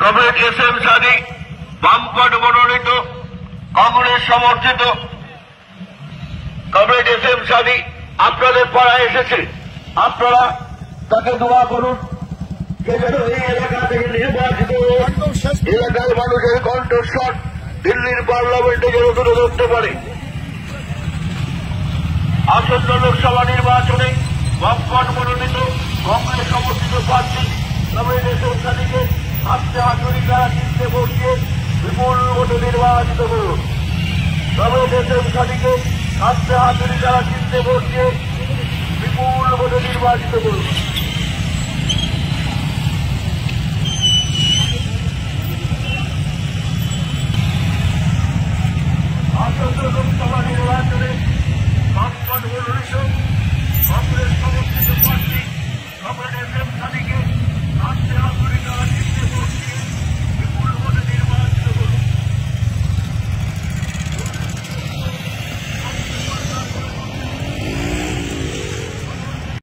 Comrade S M Sadiq বামপট মনোনীত কংগ্রেস সমর্থিত comrade S M Sadiq আপনাদের পাড়ায় এসেছে। আপনারা তাকে দোয়া করুন যে যেন এই এলাকা থেকে নির্বাচিত এলাকার মানুষের কণ্ঠস্বর দিল্লির পার্লামেন্টে যেন তুলে ধরতে পারে। আসন্ন লোকসভা নির্বাচনে বামপট মনোনীত কংগ্রেস সমর্থিত প্রার্থী কমরেড এস এম সাদিকে হাতে হাতুড়ি দ্বারা চিনতে বসিয়ে বিপুল ভোটে নির্বাচিত করুন। কমরেড এস এম সাদিকে হাতে হাতুড়ি দ্বারা চিনতে বসিয়ে বিপুল ভোটে নির্বাচিত করুন।